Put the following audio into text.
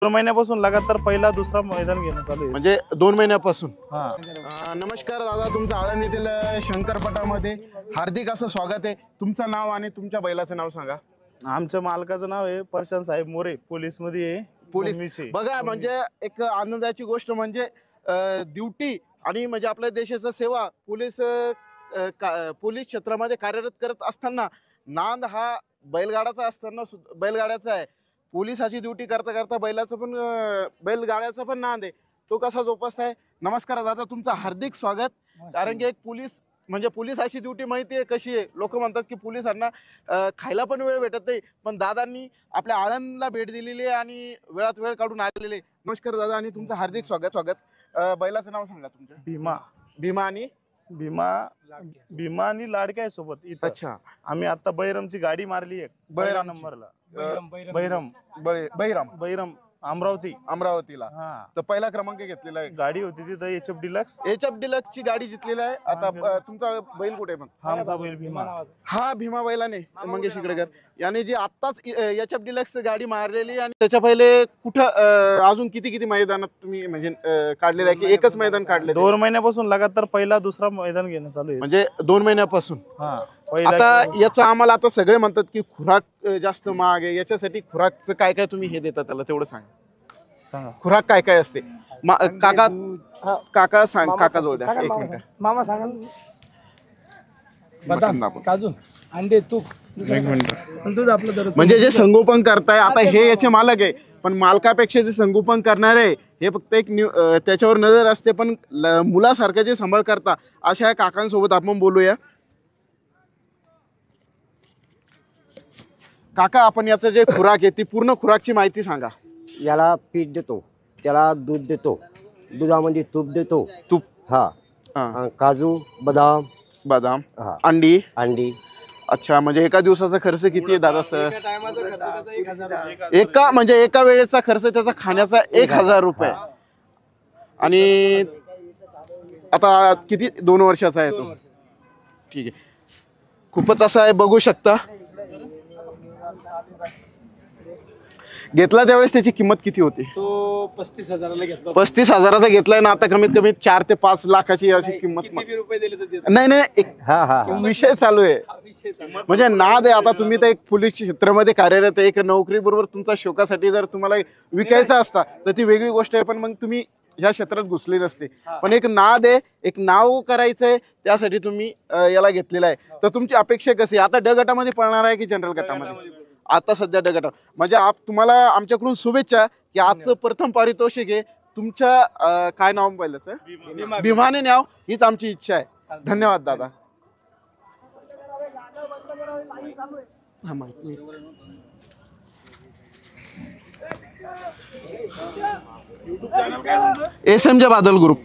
2 महिन्यापासून लगातार पहिला दुसरा मैदान घेणं चालू आहे. म्हणजे 2 महिन्यापासून. नमस्कार दादा, तुमचं आळंद येथील शंकरपटामध्ये हार्दिक असं स्वागत आहे. तुमचं नाव आणि तुमच्या बैलाचं नाव सांगा. आमच्या मालकाचं नाव आहे प्रशांत साहेब मोरे, पोलीस मध्ये आहे. पोलीस बघा, म्हणजे एक आनंदाची गोष्ट म्हणजे ड्युटी आणि म्हणजे आपल्या देशाचा सेवा पोलीस क्षेत्रामध्ये कार्यरत करत असताना नांद हा बैलगाडाचा असताना बैलगाड्याचा आहे. पोलिसाची ड्युटी करता करता बैलगाड्याचा पण नांद आहे, तो कसा जोपासताय. नमस्कार दादा, तुमचं हार्दिक स्वागत. कारण की एक पोलीस म्हणजे पोलिसाची ड्युटी माहिती आहे कशी आहे. लोक म्हणतात की पोलिसांना खायला पण वेळ भेटत नाही, पण दादांनी आपल्या आळंदला भेट दिलेली आहे आणि वेळात वेळ काढून आलेले. नमस्कार दादा आणि तुमचं हार्दिक स्वागत. बैलाचं नाव सांगा तुमचं. भीमा आणि लाडक्या आहे सोबत इथं. अच्छा, आम्ही आता बैरमची गाडी मारली आहे. बैरम नंबरला बैरम हा, अमरावतीला तर पहिला क्रमांक घेतलेला आहे. गाडी होती तिथं एच एच एफ डिलक्सची गाडी जिंकलेली आहे. आता तुमचा बैल कुठे मग? आमचा बैल भीमा. हा भीमा बैलाने मंगेश इकडेकर याने जी आत्ताच एच एफ डिलक्स गाडी मारलेली. आणि त्याच्या पहिले कुठं अजून किती मैदानात तुम्ही म्हणजे काढलेलं आहे की एकच मैदान काढले? 2 महिन्यापासून लगातार पहिला दुसरा मैदान घेणं चालू आहे. म्हणजे 2 महिन्यापासून. आता याचं आम्हाला आता सगळे म्हणतात की खुराक जास्त महाग आहे. याच्यासाठी खुराकचं काय काय तुम्ही हे देता त्याला तेवढं सांगा. खुराक काय काय असते काका सांग. काका जोड द्या एक मिनिट. मामा सांगा. बदाम, काजू, अंडे, तूप, एक मिनिट. दूध आपलं दररोज. म्हणजे जे संगोपन करताय आता हे याचे मालक आहे, पण मालकापेक्षा जे संगोपन करणार आहे हे फक्त एक त्याच्यावर नजर असते, पण मुलासारखं जे सांभाळ करता अशा या काकांसोबत आपण बोलूया. काका, आपण याचं जे खुराक आहे ती पूर्ण खुराकची माहिती सांगा. याला पीठ देतो, त्याला दूध देतो, दुधामध्ये तूप देतो. तूप, हा, काजू, बदाम, हा, अंडी. अच्छा, म्हणजे एका दिवसाचा खर्च किती आहे दादा सर? एका वेळेचा खर्च त्याचा खाण्याचा 1000 रुपये. आणि आता किती 2 वर्षाचा आहे तो? ठीक आहे, खूपच असं आहे, बघू शकता. घेतला त्यावेळेस त्याची किंमत किती होती? तो 35,000ला घेतला. 35,000चा घेतलाय ना, आता कमीत कमी 4 ते 5 लाखाची अशी किंमत. रुपये दिले तर देतो. नाही, विषय चालू आहे. म्हणजे नाद आहे. आता तुम्ही तर एक पोलीस क्षेत्रामध्ये कार्यरत आहे, एक नोकरी बरोबर तुमचा शोकासाठी जर तुम्हाला विकायचा असता तर ती वेगळी गोष्ट आहे, पण मग तुम्ही ह्या क्षेत्रात घुसले नसते. पण एक नाद आहे, एक नाव करायचंय, त्यासाठी तुम्ही याला घेतलेला आहे. तर तुमची अपेक्षा कशी? आता ड गटामध्ये पळणार आहे की जनरल गटामध्ये? आता सध्या ड गटात. म्हणजे तुम्हाला आमच्याकडून शुभेच्छा की आजचं प्रथम पारितोषिक आहे तुमच्या काय नाव पहिलंच भीमाने न्याव, हीच आमची इच्छा आहे. धन्यवाद दादा. SMJ Badal group.